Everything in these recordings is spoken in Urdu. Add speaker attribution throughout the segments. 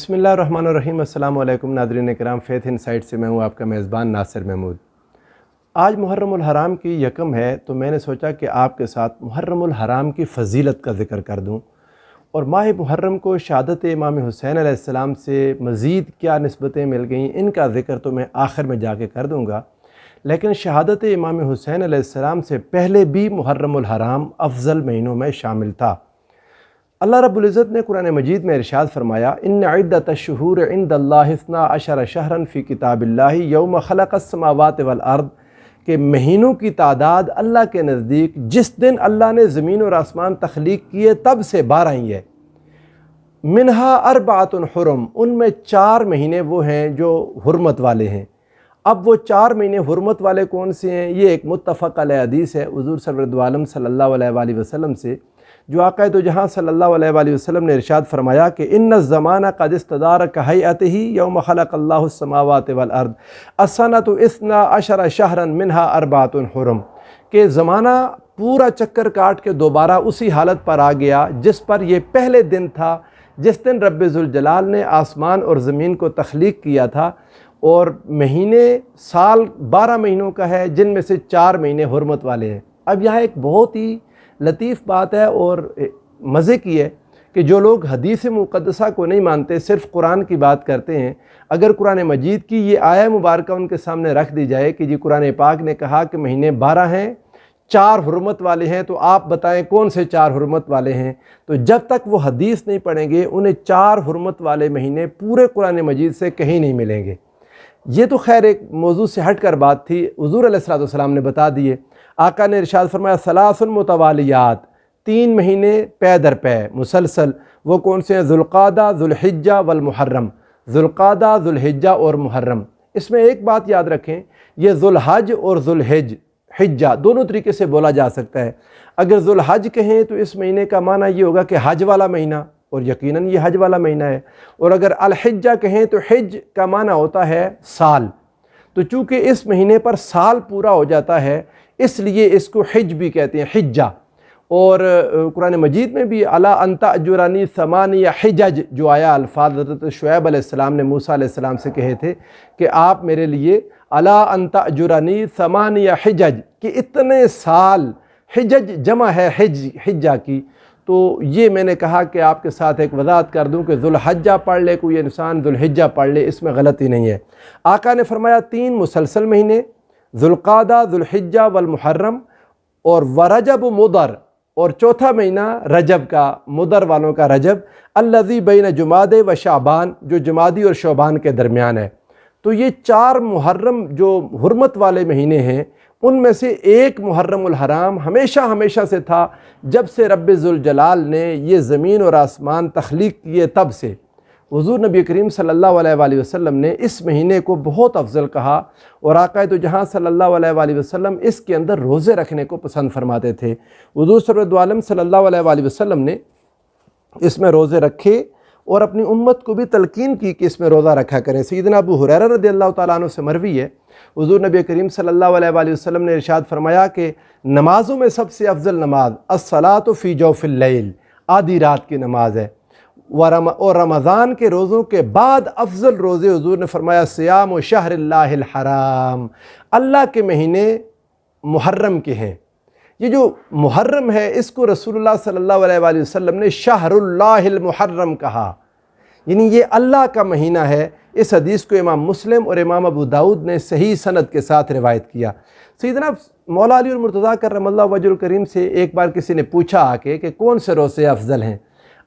Speaker 1: بسم اللہ الرحمن الرحیم۔ السلام علیکم ناظرین کرام، فیتھ انسائٹ سے میں ہوں آپ کا میزبان ناصر محمود۔ آج محرم الحرام کی یکم ہے، تو میں نے سوچا کہ آپ کے ساتھ محرم الحرام کی فضیلت کا ذکر کر دوں، اور ماہ محرم کو شہادت امام حسین علیہ السلام سے مزید کیا نسبتیں مل گئیں، ان کا ذکر تو میں آخر میں جا کے کر دوں گا۔ لیکن شہادت امام حسین علیہ السلام سے پہلے بھی محرم الحرام افضل مہینوں میں شامل تھا۔ اللہ رب العزت نے قرآن مجید میں ارشاد فرمایا، ان عدۃ الشہور عند اللہ 12 شہرا فی کتاب اللہ یوم خلق السماوات والارض، کہ مہینوں کی تعداد اللہ کے نزدیک جس دن اللہ نے زمین اور آسمان تخلیق کیے تب سے 12 ہی ہے۔ منہا اربعۃ حرم، ان میں 4 مہینے وہ ہیں جو حرمت والے ہیں۔ اب وہ 4 مہینے حرمت والے کون سے ہیں؟ یہ ایک متفق علیہ حدیث ہے حضور سرورد عالم صلی اللہ علیہ وآلہ وسلم سے، جو آقا دو جہاں صلی اللہ علیہ وآلہ وسلم نے ارشاد فرمایا کہ ان الزمان قد استدار کہیئتہ یوم خلق اللہ السماوات والارض السنۃ 12 شہرا منہا اربعۃ حرم، کہ زمانہ پورا چکر کاٹ کے دوبارہ اسی حالت پر آ گیا جس پر یہ پہلے دن تھا، جس دن رب ذوالجلال نے آسمان اور زمین کو تخلیق کیا تھا۔ اور مہینے سال 12 مہینوں کا ہے، جن میں سے 4 مہینے حرمت والے ہیں۔ اب یہاں ایک بہت ہی لطیف بات ہے اور مزے کی ہے کہ جو لوگ حدیث مقدسہ کو نہیں مانتے، صرف قرآن کی بات کرتے ہیں، اگر قرآن مجید کی یہ آیہ مبارکہ ان کے سامنے رکھ دی جائے کہ جی قرآن پاک نے کہا کہ مہینے 12 ہیں، 4 حرمت والے ہیں، تو آپ بتائیں کون سے 4 حرمت والے ہیں؟ تو جب تک وہ حدیث نہیں پڑھیں گے انہیں 4 حرمت والے مہینے پورے قرآن مجید سے کہیں نہیں ملیں گے۔ یہ تو خیر ایک موضوع سے ہٹ کر بات تھی، حضور علیہ السلام نے بتا دیے۔ آقا نے ارشاد فرمایا ثلاث متوالیات، 3 مہینے پے در پے مسلسل، وہ کون سے ہیں؟ ذوالقعدہ، ذوالحجہ والمحرم، ذوالقعدہ، ذوالحجہ اور محرم۔ اس میں ایک بات یاد رکھیں، یہ ذوالحج اور حجہ دونوں طریقے سے بولا جا سکتا ہے۔ اگر ذوالحج کہیں تو اس مہینے کا معنی یہ ہوگا کہ حج والا مہینہ، اور یقیناً یہ حج والا مہینہ ہے۔ اور اگر الحجہ کہیں تو حج کا معنی ہوتا ہے سال، تو چونکہ اس مہینے پر سال پورا ہو جاتا ہے اس لیے اس کو حج بھی کہتے ہیں، حجہ۔ اور قرآن مجید میں بھی الا ان تأجرنی 8 حجج جو آیا الفاظ حضرت شعیب علیہ السلام نے موسیٰ علیہ السلام سے کہے تھے کہ آپ میرے لیے الا ان تأجرنی 8 حجج، کہ اتنے سال، حجج جمع ہے حجہ کی۔ تو یہ میں نے کہا کہ آپ کے ساتھ ایک وضاحت کر دوں کہ ذوالحجہ پڑھ لے کوئی انسان، ذوالحجہ پڑھ لے، اس میں غلطی نہیں ہے۔ آقا نے فرمایا 3 مسلسل مہینے، ذوالقعدہ، ذوالحجہ والمحرم، اور ورجب مضر، اور چوتھا مہینہ رجب کا، مضر والوں کا رجب، الذی بین جمادی و شعبان، جو جمادی اور شعبان کے درمیان ہے۔ تو یہ 4 محرم جو حرمت والے مہینے ہیں، ان میں سے ایک محرم الحرام ہمیشہ سے تھا، جب سے رب ذوالجلال نے یہ زمین اور آسمان تخلیق کیے تب سے۔ حضور نبی کریم صلی اللہ علیہ وآلہ وسلم نے اس مہینے کو بہت افضل کہا، اور آقا دو جہاں صلی اللہ علیہ وآلہ وسلم اس کے اندر روزے رکھنے کو پسند فرماتے تھے۔ حضور سرورد عالم صلی اللہ علیہ وآلہ وسلم نے اس میں روزے رکھے اور اپنی امت کو بھی تلقین کی کہ اس میں روزہ رکھا کریں۔ سیدنا ابو ہریرہ رضی اللہ تعالیٰ عنہ سے مروی ہے، حضور نبی کریم صلی اللہ علیہ وآلہ وسلم نے ارشاد فرمایا کہ نمازوں میں سب سے افضل نماز الصلاۃ فی جوف اللیل، آدھی رات کی نماز ہے، اور رمضان کے روزوں کے بعد افضل روزے حضور نے فرمایا صیام و شہر اللہ الحرام، اللہ کے مہینے محرم کے ہیں۔ یہ جو محرم ہے اس کو رسول اللہ صلی اللہ علیہ وآلہ وسلم نے شہر اللہ المحرم کہا، یعنی یہ اللہ کا مہینہ ہے۔ اس حدیث کو امام مسلم اور امام ابو داؤد نے صحیح سند کے ساتھ روایت کیا۔ سیدنا مولا علی المرتضیٰ کرم اللہ وجہ الکریم سے ایک بار کسی نے پوچھا آ کے کہ کون سے روزے افضل ہیں؟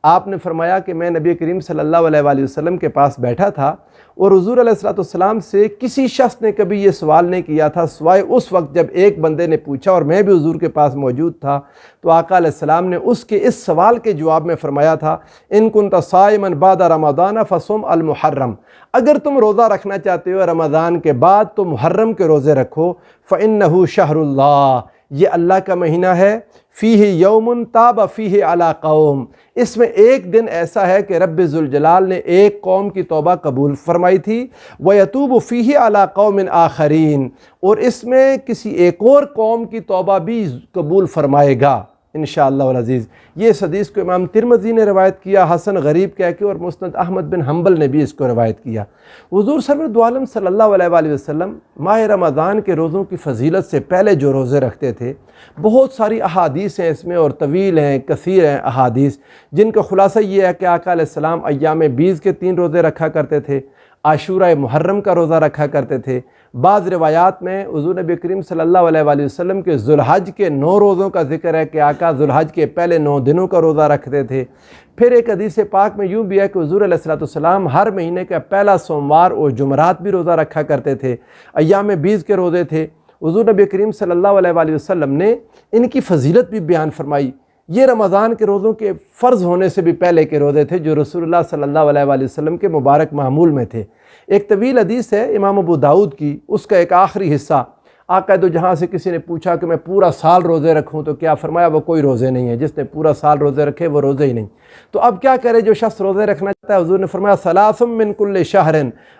Speaker 1: آپ نے فرمایا کہ میں نبی کریم صلی اللہ علیہ وآلہ وسلم کے پاس بیٹھا تھا، اور حضور علیہ السلام سے کسی شخص نے کبھی یہ سوال نہیں کیا تھا سوائے اس وقت جب ایک بندے نے پوچھا، اور میں بھی حضور کے پاس موجود تھا۔ تو آقا علیہ السلام نے اس کے اس سوال کے جواب میں فرمایا تھا ان کنت صائما بعد رمضان فصم المحرم، اگر تم روزہ رکھنا چاہتے ہو رمضان کے بعد تو محرم کے روزے رکھو، فإنہ شہر اللہ، یہ اللہ کا مہینہ ہے، فیہ یوم تاب فیہ علی قوم، اس میں ایک دن ایسا ہے کہ رب ذوالجلال نے ایک قوم کی توبہ قبول فرمائی تھی، وَيَتُوبُ فِيهِ عَلَىٰ قَوْمٍ آخَرِينَ، اور اس میں کسی ایک اور قوم کی توبہ بھی قبول فرمائے گا۔ انشاءاللہ العزیز۔ یہ اس حدیث کو امام ترمذی نے روایت کیا، حسن غریب کہہ کے، اور مسند احمد بن حنبل نے بھی اس کو روایت کیا۔ حضور سرور دو عالم صلی اللہ علیہ وآلہ وسلم ماہ رمضان کے روزوں کی فضیلت سے پہلے جو روزے رکھتے تھے، بہت ساری احادیث ہیں اس میں، اور طویل ہیں، کثیر ہیں احادیث، جن کا خلاصہ یہ ہے کہ آقا علیہ السلام ایام بیض کے 3 روزے رکھا کرتے تھے، عاشورہ محرم کا روزہ رکھا کرتے تھے۔ بعض روایات میں حضور نبی کریم صلی اللہ علیہ وآلہ وسلم کے ذوالحج کے 9 روزوں کا ذکر ہے کہ آقا ذوالحج کے پہلے 9 دنوں کا روزہ رکھتے تھے۔ پھر ایک حدیث پاک میں یوں بھی ہے کہ حضور علیہ السلام ہر مہینے کا پہلا سوموار اور جمعرات بھی روزہ رکھا کرتے تھے، ایام بیض کے روزے تھے۔ حضور نبی کریم صلی اللہ علیہ وآلہ وسلم نے ان کی فضیلت بھی بیان فرمائی۔ یہ رمضان کے روزوں کے فرض ہونے سے بھی پہلے کے روزے تھے جو رسول اللہ صلی اللہ علیہ وآلہ وسلم کے مبارک معمول میں تھے۔ ایک طویل حدیث ہے امام ابو داؤد کی، اس کا ایک آخری حصہ، آقا دو جہاں سے کسی نے پوچھا کہ میں پورا سال روزے رکھوں تو کیا فرمایا؟ وہ کوئی روزے نہیں ہے، جس نے پورا سال روزے رکھے وہ روزے ہی نہیں۔ تو اب کیا کرے جو شخص روزے رکھنا چاہتا ہے؟ حضور نے فرمایا ثلاث من کل شہر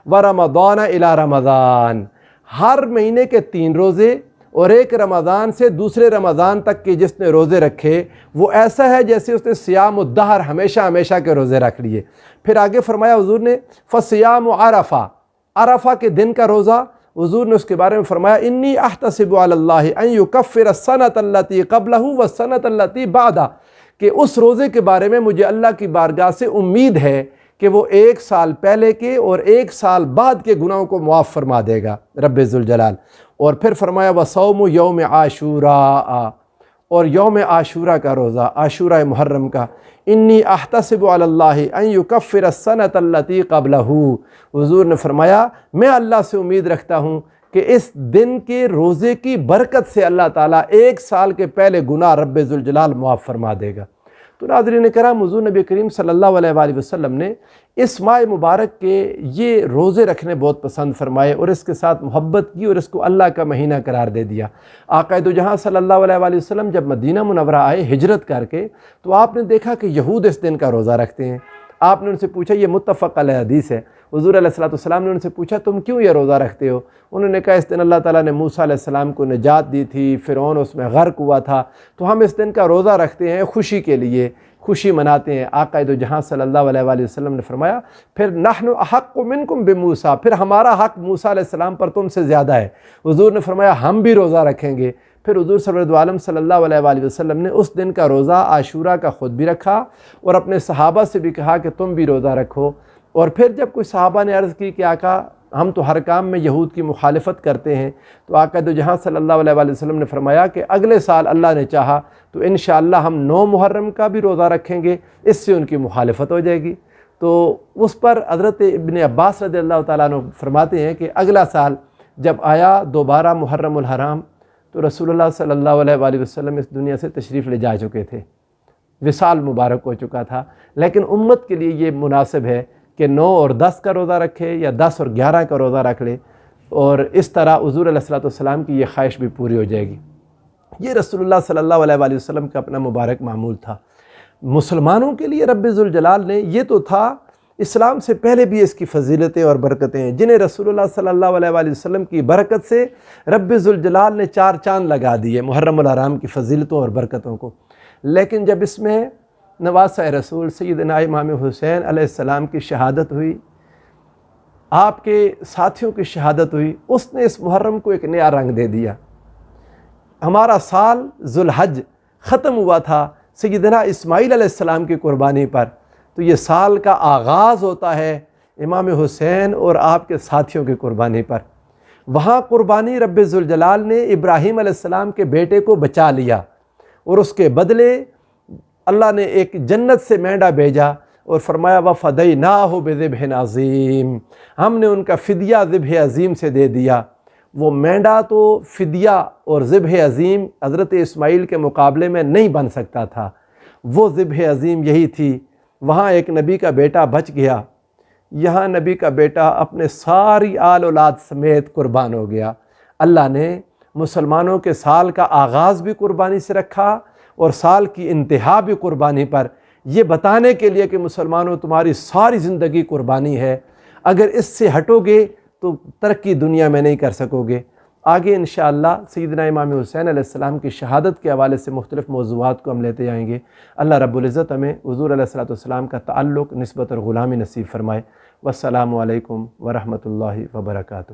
Speaker 1: ورمضان الی رمضان، ہر مہینے کے 3 روزے اور ایک رمضان سے دوسرے رمضان تک کے جس نے روزے رکھے وہ ایسا ہے جیسے اس نے صیام الدہر ہمیشہ ہمیشہ کے روزے رکھ لیے۔ پھر آگے فرمایا حضور نے فصیام عرفہ، عرفہ کے دن کا روزہ، حضور نے اس کے بارے میں فرمایا انی احتسب علی اللہ ان یکفر السنۃ التی قبلہ والسنۃ التی بعدہ، کہ اس روزے کے بارے میں مجھے اللہ کی بارگاہ سے امید ہے کہ وہ 1 سال پہلے کے اور 1 سال بعد کے گناہوں کو معاف فرما دے گا رب ذوالجلال۔ اور پھر فرمایا وصوم یوم عاشوراء، اور یوم عاشورہ کا روزہ، عاشورہ محرم کا، انی احتسب علی اللہ ان یکفر السنۃ التی قبلہ، حضور نے فرمایا میں اللہ سے امید رکھتا ہوں کہ اس دن کے روزے کی برکت سے اللہ تعالیٰ 1 سال کے پہلے گناہ رب ذوالجلال معاف فرما دے گا۔ تو ناظرین کرام، حضور نبی کریم صلی اللہ علیہ وآلہ وسلم نے اس ماہ مبارک کے یہ روزے رکھنے بہت پسند فرمائے اور اس کے ساتھ محبت کی اور اس کو اللہ کا مہینہ قرار دے دیا۔ آقا دو جہاں صلی اللہ علیہ وآلہ وسلم جب مدینہ منورہ آئے ہجرت کر کے تو آپ نے دیکھا کہ یہود اس دن کا روزہ رکھتے ہیں۔ آپ نے ان سے پوچھا، یہ متفق علیہ حدیث ہے، حضور علیہ السلام نے ان سے پوچھا تم کیوں یہ روزہ رکھتے ہو؟ انہوں نے کہا اس دن اللہ تعالیٰ نے موسیٰ علیہ السلام کو نجات دی تھی، فرعون اس میں غرق ہوا تھا، تو ہم اس دن کا روزہ رکھتے ہیں خوشی کے لیے، خوشی مناتے ہیں۔ آقا دو جہاں صلی اللہ علیہ وآلہ وسلم نے فرمایا پھر نحن احق منکم بموسیٰ، پھر ہمارا حق موسیٰ علیہ السلام پر تم سے زیادہ ہے۔ حضور نے فرمایا ہم بھی روزہ رکھیں گے۔ پھر حضور سرور دو عالم صلی اللہ علیہ وآلہ وسلم نے اس دن کا روزہ عاشورہ کا خود بھی رکھا اور اپنے صحابہ سے بھی کہا کہ تم بھی روزہ رکھو۔ اور پھر جب کوئی صحابہ نے عرض کی کہ آقا ہم تو ہر کام میں یہود کی مخالفت کرتے ہیں، تو آقا دو جہاں صلی اللہ علیہ وآلہ وسلم نے فرمایا کہ اگلے سال اللہ نے چاہا تو انشاءاللہ ہم 9 محرم کا بھی روزہ رکھیں گے، اس سے ان کی مخالفت ہو جائے گی۔ تو اس پر حضرت ابن عباس رضی اللہ تعالیٰ عنہ فرماتے ہیں کہ اگلا سال جب آیا دوبارہ محرم الحرام تو رسول اللہ صلی اللہ علیہ وآلہ وسلم اس دنیا سے تشریف لے جا چکے تھے، وصال مبارک ہو چکا تھا۔ لیکن امت کے لیے یہ مناسب ہے کہ 9 اور 10 کا روزہ رکھے یا 10 اور 11 کا روزہ رکھ لے، اور اس طرح حضور علیہ السلام کی یہ خواہش بھی پوری ہو جائے گی۔ یہ رسول اللہ صلی اللہ علیہ وآلہ وسلم کا اپنا مبارک معمول تھا۔ مسلمانوں کے لیے رب ذوالجلال نے، یہ تو تھا اسلام سے پہلے بھی اس کی فضیلتیں اور برکتیں ہیں جنہیں رسول اللہ صلی اللہ علیہ وآلہ وسلم کی برکت سے رب ذوالجلال نے 4 چاند لگا دیے محرم الحرام کی فضیلتوں اور برکتوں کو۔ لیکن جب اس میں نواسہ رسول سیدنا امام حسین علیہ السلام کی شہادت ہوئی، آپ کے ساتھیوں کی شہادت ہوئی، اس نے اس محرم کو ایک نیا رنگ دے دیا۔ ہمارا سال ذوالحج ختم ہوا تھا سیدنا اسماعیل علیہ السلام کی قربانی پر، تو یہ سال کا آغاز ہوتا ہے امام حسین اور آپ کے ساتھیوں کی قربانی پر۔ وہاں قربانی رب ذوالجلال نے ابراہیم علیہ السلام کے بیٹے کو بچا لیا اور اس کے بدلے اللہ نے ایک جنت سے مینڈا بھیجا اور فرمایا وَفَدَيْنَاهُ بِذِبْحٍ عَظِيمٍ، ہم نے ان کا فدیہ ذبح عظیم سے دے دیا۔ وہ مینڈا تو فدیہ اور ذبح عظیم حضرت اسماعیل کے مقابلے میں نہیں بن سکتا تھا، وہ ذبح عظیم یہی تھی۔ وہاں ایک نبی کا بیٹا بچ گیا، یہاں نبی کا بیٹا اپنے ساری آل اولاد سمیت قربان ہو گیا۔ اللہ نے مسلمانوں کے سال کا آغاز بھی قربانی سے رکھا اور سال کی انتہا بھی قربانی پر، یہ بتانے کے لیے کہ مسلمانوں تمہاری ساری زندگی قربانی ہے، اگر اس سے ہٹو گے تو ترقی دنیا میں نہیں کر سکو گے۔ آگے انشاءاللہ سیدنا امام حسین علیہ السلام کی شہادت کے حوالے سے مختلف موضوعات کو ہم لیتے جائیں گے۔ اللہ رب العزت ہمیں حضور علیہ السلام کا تعلق، نسبت اور غلامی نصیب فرمائے۔ والسلام علیکم ورحمۃ اللہ وبرکاتہ۔